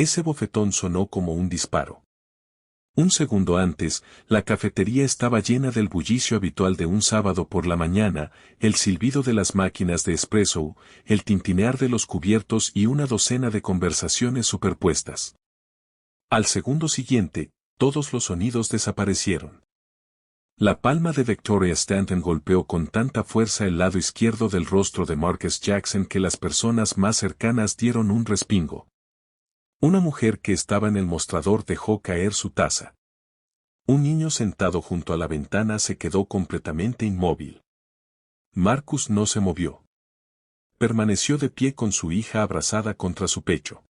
Ese bofetón sonó como un disparo. Un segundo antes, la cafetería estaba llena del bullicio habitual de un sábado por la mañana, el silbido de las máquinas de espresso, el tintinear de los cubiertos y una docena de conversaciones superpuestas. Al segundo siguiente, todos los sonidos desaparecieron. La palma de Victoria Stanton golpeó con tanta fuerza el lado izquierdo del rostro de Marcus Jackson que las personas más cercanas dieron un respingo. Una mujer que estaba en el mostrador dejó caer su taza. Un niño sentado junto a la ventana se quedó completamente inmóvil. Marcus no se movió. Permaneció de pie con su hija abrazada contra su pecho.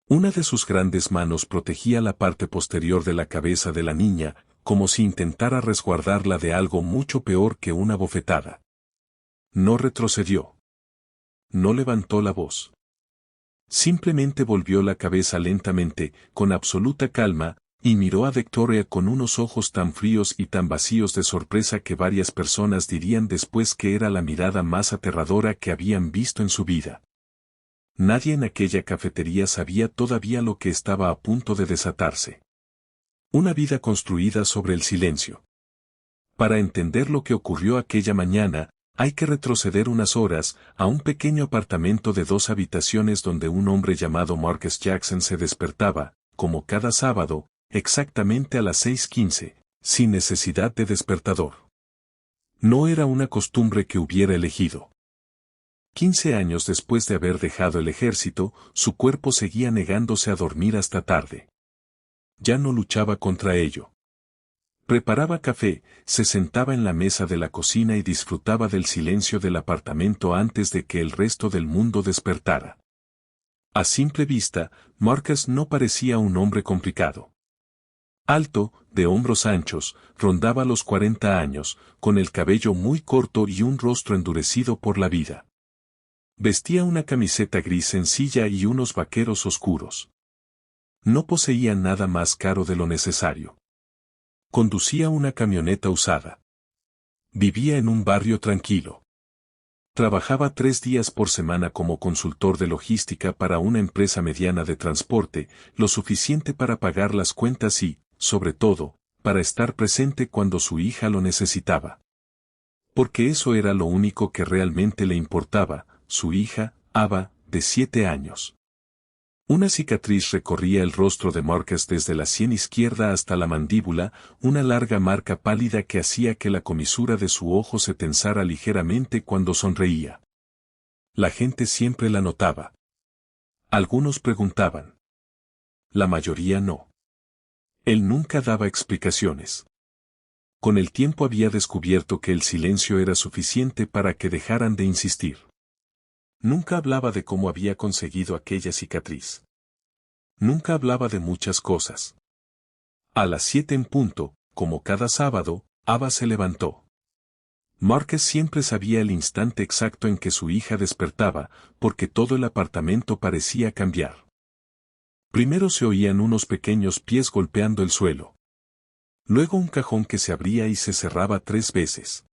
Una de sus grandes manos protegía la parte posterior de la cabeza de la niña, como si intentara resguardarla de algo mucho peor que una bofetada. No retrocedió. No levantó la voz. Simplemente volvió la cabeza lentamente, con absoluta calma, y miró a Victoria con unos ojos tan fríos y tan vacíos de sorpresa que varias personas dirían después que era la mirada más aterradora que habían visto en su vida. Nadie en aquella cafetería sabía todavía lo que estaba a punto de desatarse. Una vida construida sobre el silencio. Para entender lo que ocurrió aquella mañana, hay que retroceder unas horas a un pequeño apartamento de 2 habitaciones donde un hombre llamado Marcus Jackson se despertaba, como cada sábado, exactamente a las 6:15, sin necesidad de despertador. No era una costumbre que hubiera elegido. 15 años después de haber dejado el ejército, su cuerpo seguía negándose a dormir hasta tarde. Ya no luchaba contra ello. Preparaba café, se sentaba en la mesa de la cocina y disfrutaba del silencio del apartamento antes de que el resto del mundo despertara. A simple vista, Marcus no parecía un hombre complicado. Alto, de hombros anchos, rondaba los 40 años, con el cabello muy corto y un rostro endurecido por la vida. Vestía una camiseta gris sencilla y unos vaqueros oscuros. No poseía nada más caro de lo necesario. Conducía una camioneta usada. Vivía en un barrio tranquilo. Trabajaba 3 días por semana como consultor de logística para una empresa mediana de transporte, lo suficiente para pagar las cuentas y, sobre todo, para estar presente cuando su hija lo necesitaba. Porque eso era lo único que realmente le importaba, su hija, Ava, de 7 años. Una cicatriz recorría el rostro de Marcus desde la sien izquierda hasta la mandíbula, una larga marca pálida que hacía que la comisura de su ojo se tensara ligeramente cuando sonreía. La gente siempre la notaba. Algunos preguntaban. La mayoría no. Él nunca daba explicaciones. Con el tiempo había descubierto que el silencio era suficiente para que dejaran de insistir. Nunca hablaba de cómo había conseguido aquella cicatriz. Nunca hablaba de muchas cosas. A las 7 en punto, como cada sábado, Ava se levantó. Marcus siempre sabía el instante exacto en que su hija despertaba, porque todo el apartamento parecía cambiar. Primero se oían unos pequeños pies golpeando el suelo. Luego un cajón que se abría y se cerraba 3 veces.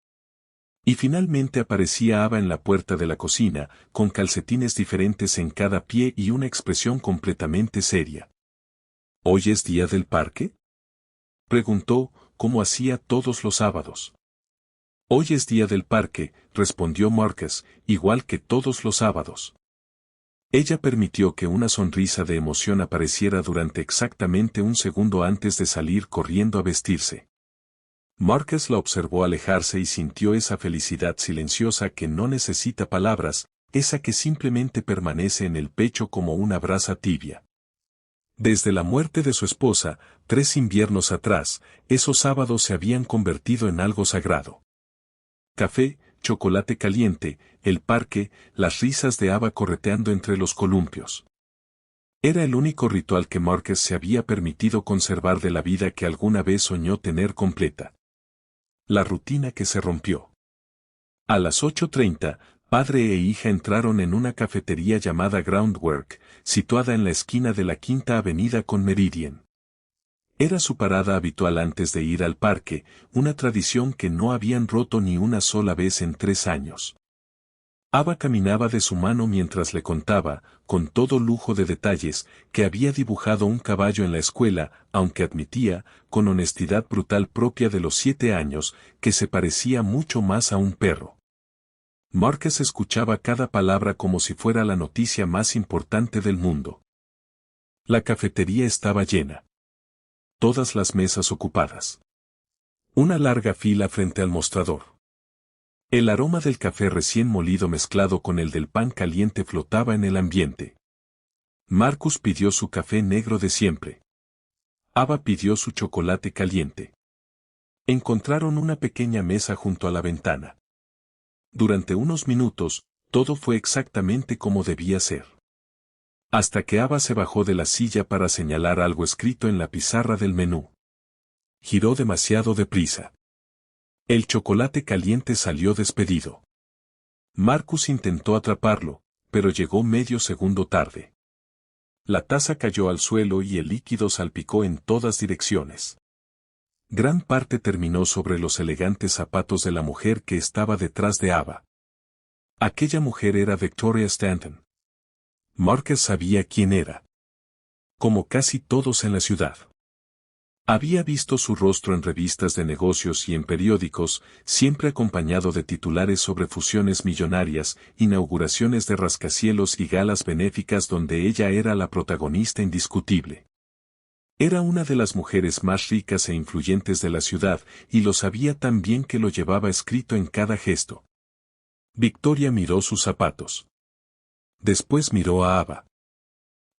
Y finalmente aparecía Ava en la puerta de la cocina, con calcetines diferentes en cada pie y una expresión completamente seria. ¿Hoy es día del parque?, preguntó, como hacía todos los sábados. Hoy es día del parque, respondió Marcus, igual que todos los sábados. Ella permitió que una sonrisa de emoción apareciera durante exactamente un segundo antes de salir corriendo a vestirse. Marcus la observó alejarse y sintió esa felicidad silenciosa que no necesita palabras, esa que simplemente permanece en el pecho como una brasa tibia. Desde la muerte de su esposa, 3 inviernos atrás, esos sábados se habían convertido en algo sagrado. Café, chocolate caliente, el parque, las risas de Ava correteando entre los columpios. Era el único ritual que Marcus se había permitido conservar de la vida que alguna vez soñó tener completa. La rutina que se rompió. A las 8:30, padre e hija entraron en una cafetería llamada Groundwork, situada en la esquina de la Quinta Avenida con Meridian. Era su parada habitual antes de ir al parque, una tradición que no habían roto ni una sola vez en 3 años. Ava caminaba de su mano mientras le contaba, con todo lujo de detalles, que había dibujado un caballo en la escuela, aunque admitía, con honestidad brutal propia de los 7 años, que se parecía mucho más a un perro. Marcus escuchaba cada palabra como si fuera la noticia más importante del mundo. La cafetería estaba llena. Todas las mesas ocupadas. Una larga fila frente al mostrador. El aroma del café recién molido mezclado con el del pan caliente flotaba en el ambiente. Marcus pidió su café negro de siempre. Ava pidió su chocolate caliente. Encontraron una pequeña mesa junto a la ventana. Durante unos minutos, todo fue exactamente como debía ser. Hasta que Ava se bajó de la silla para señalar algo escrito en la pizarra del menú. Giró demasiado deprisa. El chocolate caliente salió despedido. Marcus intentó atraparlo, pero llegó medio segundo tarde. La taza cayó al suelo y el líquido salpicó en todas direcciones. Gran parte terminó sobre los elegantes zapatos de la mujer que estaba detrás de Ava. Aquella mujer era Victoria Stanton. Marcus sabía quién era. Como casi todos en la ciudad. Había visto su rostro en revistas de negocios y en periódicos, siempre acompañado de titulares sobre fusiones millonarias, inauguraciones de rascacielos y galas benéficas donde ella era la protagonista indiscutible. Era una de las mujeres más ricas e influyentes de la ciudad, y lo sabía tan bien que lo llevaba escrito en cada gesto. Victoria miró sus zapatos. Después miró a Ava.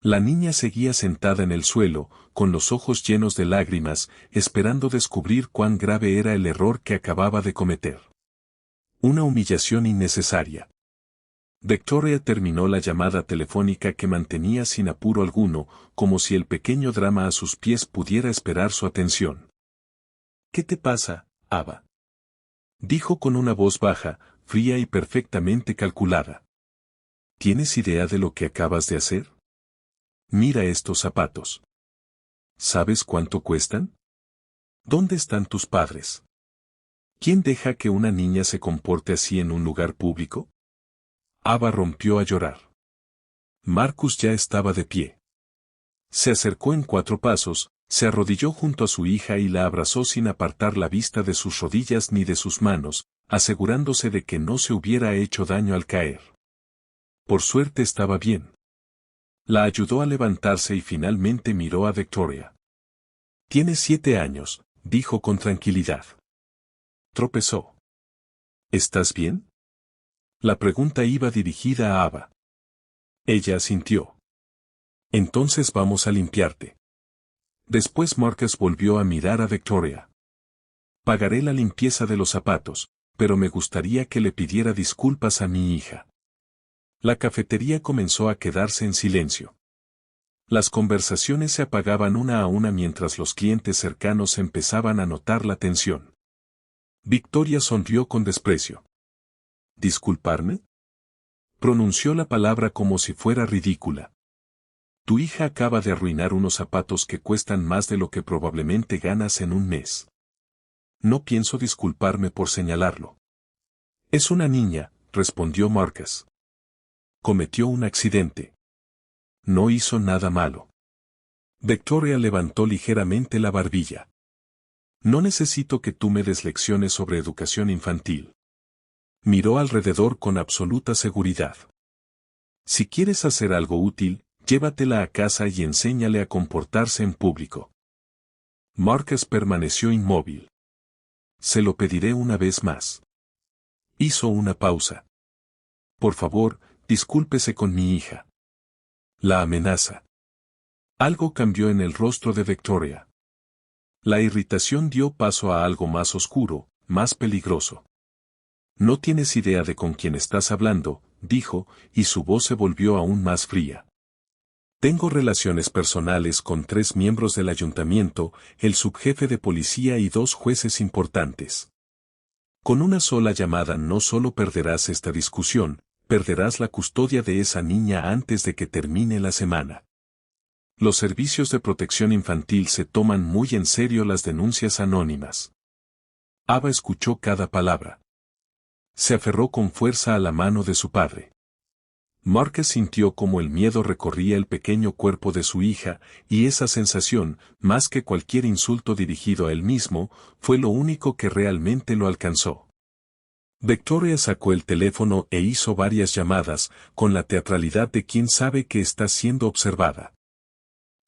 La niña seguía sentada en el suelo, con los ojos llenos de lágrimas, esperando descubrir cuán grave era el error que acababa de cometer. Una humillación innecesaria. Victoria terminó la llamada telefónica que mantenía sin apuro alguno, como si el pequeño drama a sus pies pudiera esperar su atención. «¿Qué te pasa, Ava?», dijo con una voz baja, fría y perfectamente calculada. «¿Tienes idea de lo que acabas de hacer? Mira estos zapatos. ¿Sabes cuánto cuestan? ¿Dónde están tus padres? ¿Quién deja que una niña se comporte así en un lugar público?» Ava rompió a llorar. Marcus ya estaba de pie. Se acercó en 4 pasos, se arrodilló junto a su hija y la abrazó sin apartar la vista de sus rodillas ni de sus manos, asegurándose de que no se hubiera hecho daño al caer. Por suerte estaba bien. La ayudó a levantarse y finalmente miró a Victoria. «Tienes 7 años», dijo con tranquilidad. Tropezó. «¿Estás bien?». La pregunta iba dirigida a Ava. Ella asintió. «Entonces vamos a limpiarte». Después Marcus volvió a mirar a Victoria. «Pagaré la limpieza de los zapatos, pero me gustaría que le pidiera disculpas a mi hija». La cafetería comenzó a quedarse en silencio. Las conversaciones se apagaban una a una mientras los clientes cercanos empezaban a notar la tensión. Victoria sonrió con desprecio. «¿Disculparme?». Pronunció la palabra como si fuera ridícula. «Tu hija acaba de arruinar unos zapatos que cuestan más de lo que probablemente ganas en un mes. No pienso disculparme por señalarlo». «Es una niña», respondió Marcus. «Cometió un accidente. No hizo nada malo». Victoria levantó ligeramente la barbilla. «No necesito que tú me des lecciones sobre educación infantil». Miró alrededor con absoluta seguridad. «Si quieres hacer algo útil, llévatela a casa y enséñale a comportarse en público». Marcus permaneció inmóvil. «Se lo pediré una vez más». Hizo una pausa. «Por favor, discúlpese con mi hija». La amenaza. Algo cambió en el rostro de Victoria. La irritación dio paso a algo más oscuro, más peligroso. «No tienes idea de con quién estás hablando», dijo, y su voz se volvió aún más fría. «Tengo relaciones personales con 3 miembros del ayuntamiento, el subjefe de policía y 2 jueces importantes. Con una sola llamada no solo perderás esta discusión, perderás la custodia de esa niña antes de que termine la semana». Los servicios de protección infantil se toman muy en serio las denuncias anónimas. Ava escuchó cada palabra. Se aferró con fuerza a la mano de su padre. Marcus sintió como el miedo recorría el pequeño cuerpo de su hija, y esa sensación, más que cualquier insulto dirigido a él mismo, fue lo único que realmente lo alcanzó. Victoria sacó el teléfono e hizo varias llamadas, con la teatralidad de quien sabe que está siendo observada.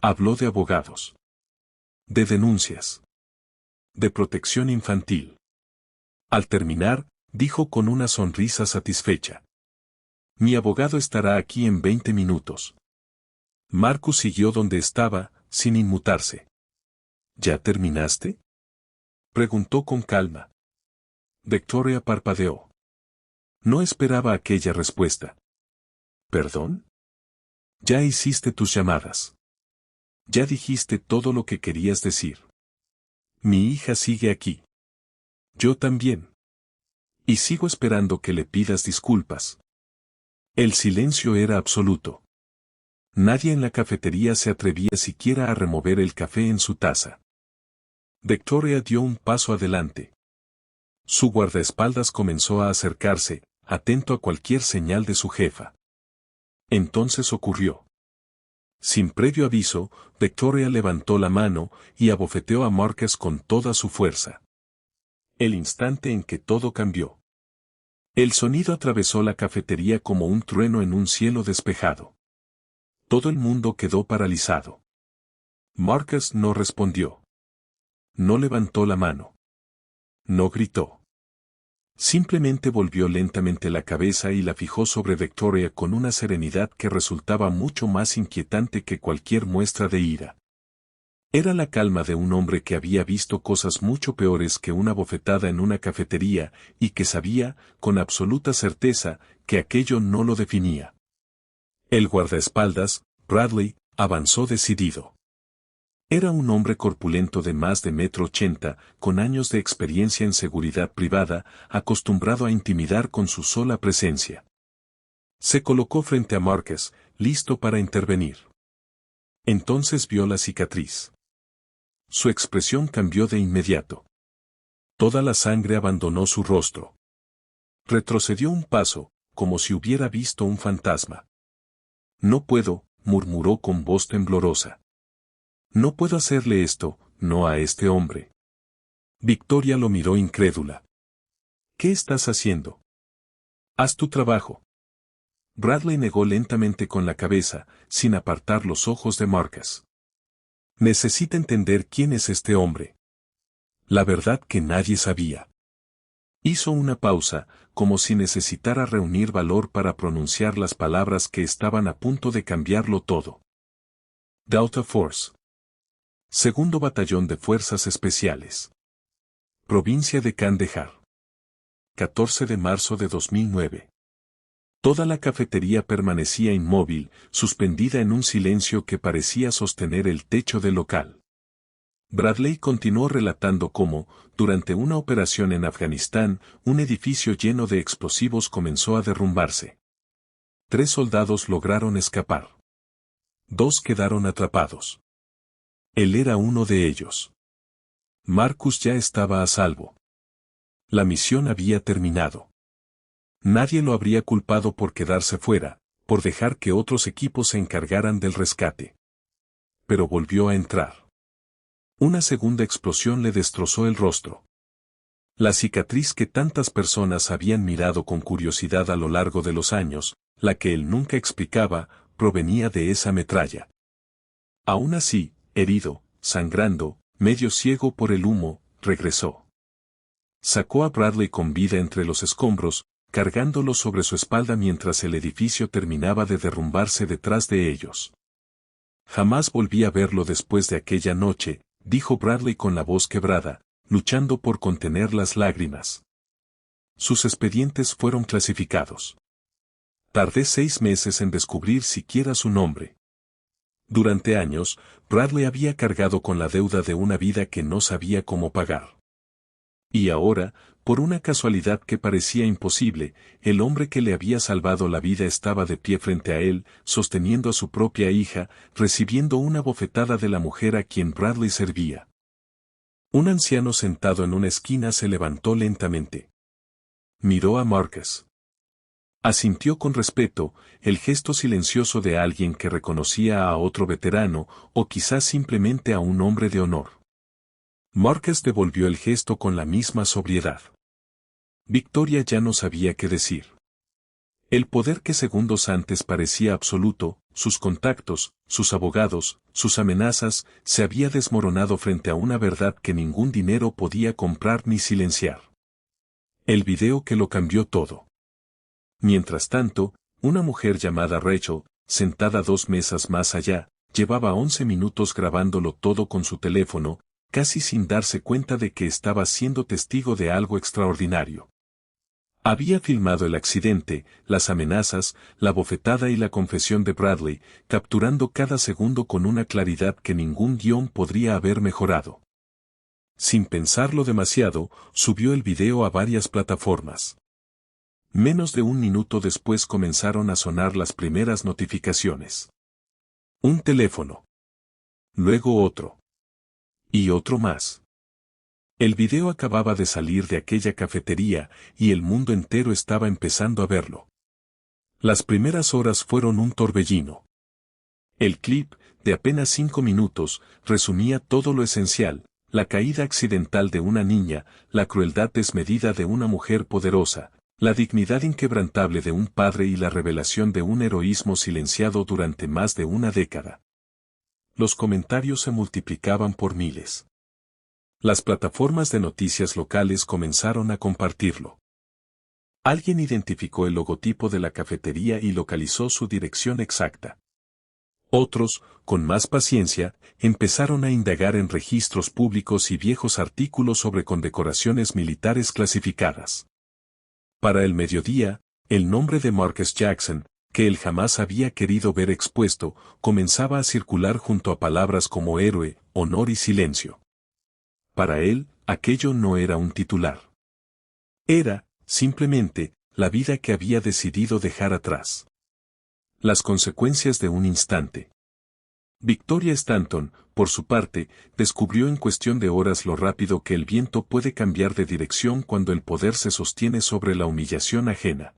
Habló de abogados, de denuncias, de protección infantil. Al terminar, dijo con una sonrisa satisfecha: Mi abogado estará aquí en 20 minutos. Marcus siguió donde estaba, sin inmutarse. ¿Ya terminaste?, preguntó con calma. Victoria parpadeó. No esperaba aquella respuesta. ¿Perdón? Ya hiciste tus llamadas. Ya dijiste todo lo que querías decir. Mi hija sigue aquí. Yo también. Y sigo esperando que le pidas disculpas. El silencio era absoluto. Nadie en la cafetería se atrevía siquiera a remover el café en su taza. Victoria dio un paso adelante. Su guardaespaldas comenzó a acercarse, atento a cualquier señal de su jefa. Entonces ocurrió. Sin previo aviso, Victoria levantó la mano y abofeteó a Marcus con toda su fuerza. El instante en que todo cambió. El sonido atravesó la cafetería como un trueno en un cielo despejado. Todo el mundo quedó paralizado. Marcus no respondió. No levantó la mano. No gritó. Simplemente volvió lentamente la cabeza y la fijó sobre Victoria con una serenidad que resultaba mucho más inquietante que cualquier muestra de ira. Era la calma de un hombre que había visto cosas mucho peores que una bofetada en una cafetería, y que sabía, con absoluta certeza, que aquello no lo definía. El guardaespaldas, Bradley, avanzó decidido. Era un hombre corpulento de más de 1,80 m, con años de experiencia en seguridad privada, acostumbrado a intimidar con su sola presencia. Se colocó frente a Marcus, listo para intervenir. Entonces vio la cicatriz. Su expresión cambió de inmediato. Toda la sangre abandonó su rostro. Retrocedió un paso, como si hubiera visto un fantasma. No puedo, murmuró con voz temblorosa. No puedo hacerle esto, no a este hombre. Victoria lo miró incrédula. ¿Qué estás haciendo? Haz tu trabajo. Bradley negó lentamente con la cabeza, sin apartar los ojos de Marcus. Necesita entender quién es este hombre. La verdad que nadie sabía. Hizo una pausa, como si necesitara reunir valor para pronunciar las palabras que estaban a punto de cambiarlo todo. Delta Force. Segundo Batallón de Fuerzas Especiales. Provincia de Kandahar. 14 de marzo de 2009. Toda la cafetería permanecía inmóvil, suspendida en un silencio que parecía sostener el techo del local. Bradley continuó relatando cómo, durante una operación en Afganistán, un edificio lleno de explosivos comenzó a derrumbarse. 3 soldados lograron escapar. 2 quedaron atrapados. Él era uno de ellos. Marcus ya estaba a salvo. La misión había terminado. Nadie lo habría culpado por quedarse fuera, por dejar que otros equipos se encargaran del rescate. Pero volvió a entrar. Una segunda explosión le destrozó el rostro. La cicatriz que tantas personas habían mirado con curiosidad a lo largo de los años, la que él nunca explicaba, provenía de esa metralla. Aún así, herido, sangrando, medio ciego por el humo, regresó. Sacó a Bradley con vida entre los escombros, cargándolo sobre su espalda mientras el edificio terminaba de derrumbarse detrás de ellos. Jamás volví a verlo después de aquella noche, dijo Bradley con la voz quebrada, luchando por contener las lágrimas. Sus expedientes fueron clasificados. Tardé 6 meses en descubrir siquiera su nombre. Durante años, Bradley había cargado con la deuda de una vida que no sabía cómo pagar. Y ahora, por una casualidad que parecía imposible, el hombre que le había salvado la vida estaba de pie frente a él, sosteniendo a su propia hija, recibiendo una bofetada de la mujer a quien Bradley servía. Un anciano sentado en una esquina se levantó lentamente. Miró a Marcus. Asintió con respeto, el gesto silencioso de alguien que reconocía a otro veterano, o quizás simplemente a un hombre de honor. Marcus devolvió el gesto con la misma sobriedad. Victoria ya no sabía qué decir. El poder que segundos antes parecía absoluto, sus contactos, sus abogados, sus amenazas, se había desmoronado frente a una verdad que ningún dinero podía comprar ni silenciar. El video que lo cambió todo. Mientras tanto, una mujer llamada Rachel, sentada 2 mesas más allá, llevaba 11 minutos grabándolo todo con su teléfono, casi sin darse cuenta de que estaba siendo testigo de algo extraordinario. Había filmado el accidente, las amenazas, la bofetada y la confesión de Bradley, capturando cada segundo con una claridad que ningún guión podría haber mejorado. Sin pensarlo demasiado, subió el video a varias plataformas. Menos de 1 minuto después comenzaron a sonar las primeras notificaciones. Un teléfono. Luego otro. Y otro más. El video acababa de salir de aquella cafetería y el mundo entero estaba empezando a verlo. Las primeras horas fueron un torbellino. El clip, de apenas 5 minutos, resumía todo lo esencial: la caída accidental de una niña, la crueldad desmedida de una mujer poderosa, la dignidad inquebrantable de un padre y la revelación de un heroísmo silenciado durante más de una década. Los comentarios se multiplicaban por miles. Las plataformas de noticias locales comenzaron a compartirlo. Alguien identificó el logotipo de la cafetería y localizó su dirección exacta. Otros, con más paciencia, empezaron a indagar en registros públicos y viejos artículos sobre condecoraciones militares clasificadas. Para el mediodía, el nombre de Marcus Jackson, que él jamás había querido ver expuesto, comenzaba a circular junto a palabras como héroe, honor y silencio. Para él, aquello no era un titular. Era, simplemente, la vida que había decidido dejar atrás. Las consecuencias de un instante. Victoria Stanton, por su parte, descubrió en cuestión de horas lo rápido que el viento puede cambiar de dirección cuando el poder se sostiene sobre la humillación ajena.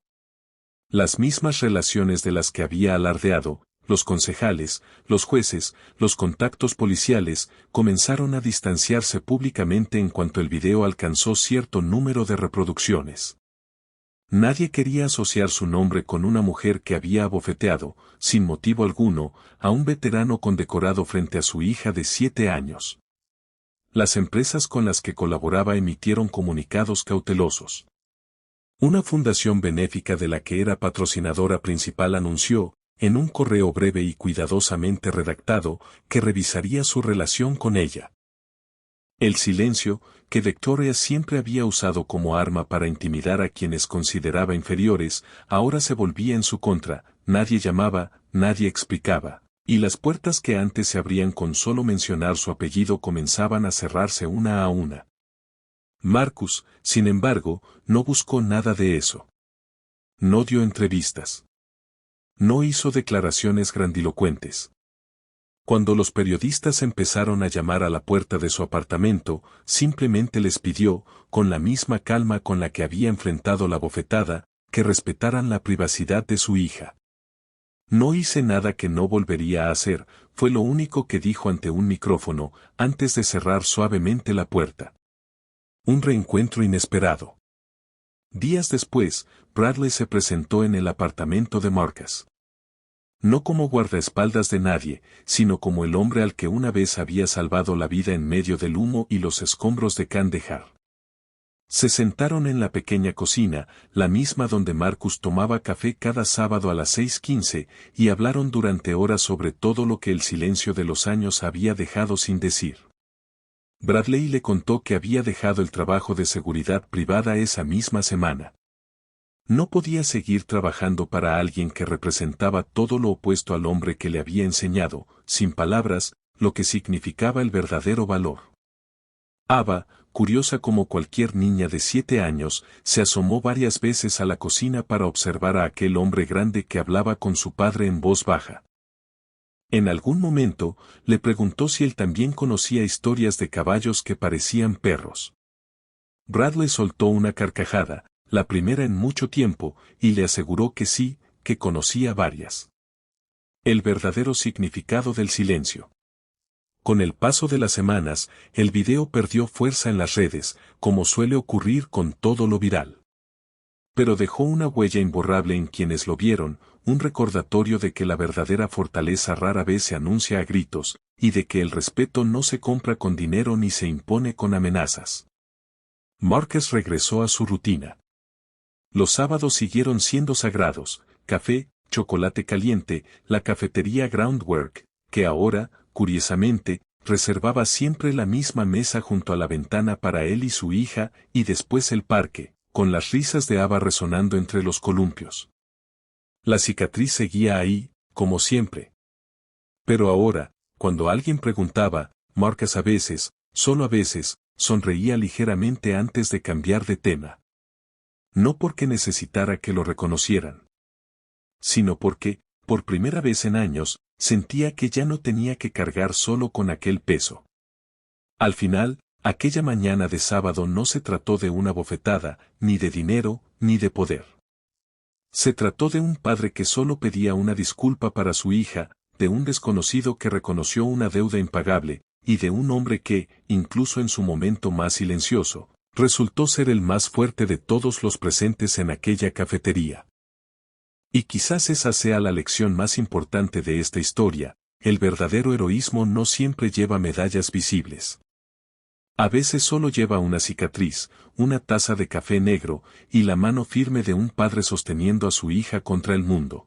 Las mismas relaciones de las que había alardeado, los concejales, los jueces, los contactos policiales, comenzaron a distanciarse públicamente en cuanto el video alcanzó cierto número de reproducciones. Nadie quería asociar su nombre con una mujer que había abofeteado, sin motivo alguno, a un veterano condecorado frente a su hija de 7 años. Las empresas con las que colaboraba emitieron comunicados cautelosos. Una fundación benéfica de la que era patrocinadora principal anunció, en un correo breve y cuidadosamente redactado, que revisaría su relación con ella. El silencio, que Victoria siempre había usado como arma para intimidar a quienes consideraba inferiores, ahora se volvía en su contra: nadie llamaba, nadie explicaba, y las puertas que antes se abrían con solo mencionar su apellido comenzaban a cerrarse una a una. Marcus, sin embargo, no buscó nada de eso. No dio entrevistas. No hizo declaraciones grandilocuentes. Cuando los periodistas empezaron a llamar a la puerta de su apartamento, simplemente les pidió, con la misma calma con la que había enfrentado la bofetada, que respetaran la privacidad de su hija. No hice nada que no volvería a hacer, fue lo único que dijo ante un micrófono, antes de cerrar suavemente la puerta. Un reencuentro inesperado. Días después, Bradley se presentó en el apartamento de Marcus. No como guardaespaldas de nadie, sino como el hombre al que una vez había salvado la vida en medio del humo y los escombros de Kandahar. Se sentaron en la pequeña cocina, la misma donde Marcus tomaba café cada sábado a las 6:15, y hablaron durante horas sobre todo lo que el silencio de los años había dejado sin decir. Bradley le contó que había dejado el trabajo de seguridad privada esa misma semana. No podía seguir trabajando para alguien que representaba todo lo opuesto al hombre que le había enseñado, sin palabras, lo que significaba el verdadero valor. Ava, curiosa como cualquier niña de 7 años, se asomó varias veces a la cocina para observar a aquel hombre grande que hablaba con su padre en voz baja. En algún momento, le preguntó si él también conocía historias de caballos que parecían perros. Bradley soltó una carcajada, la primera en mucho tiempo, y le aseguró que sí, que conocía varias. El verdadero significado del silencio. Con el paso de las semanas, el video perdió fuerza en las redes, como suele ocurrir con todo lo viral. Pero dejó una huella imborrable en quienes lo vieron, un recordatorio de que la verdadera fortaleza rara vez se anuncia a gritos, y de que el respeto no se compra con dinero ni se impone con amenazas. Márquez regresó a su rutina. Los sábados siguieron siendo sagrados: café, chocolate caliente, la cafetería Groundwork, que ahora, curiosamente, reservaba siempre la misma mesa junto a la ventana para él y su hija, y después el parque, con las risas de Ava resonando entre los columpios. La cicatriz seguía ahí, como siempre. Pero ahora, cuando alguien preguntaba, Márquez a veces, solo a veces, sonreía ligeramente antes de cambiar de tema. No porque necesitara que lo reconocieran, sino porque, por primera vez en años, sentía que ya no tenía que cargar solo con aquel peso. Al final, aquella mañana de sábado no se trató de una bofetada, ni de dinero, ni de poder. Se trató de un padre que solo pedía una disculpa para su hija, de un desconocido que reconoció una deuda impagable, y de un hombre que, incluso en su momento más silencioso, resultó ser el más fuerte de todos los presentes en aquella cafetería. Y quizás esa sea la lección más importante de esta historia: el verdadero heroísmo no siempre lleva medallas visibles. A veces solo lleva una cicatriz, una taza de café negro, y la mano firme de un padre sosteniendo a su hija contra el mundo.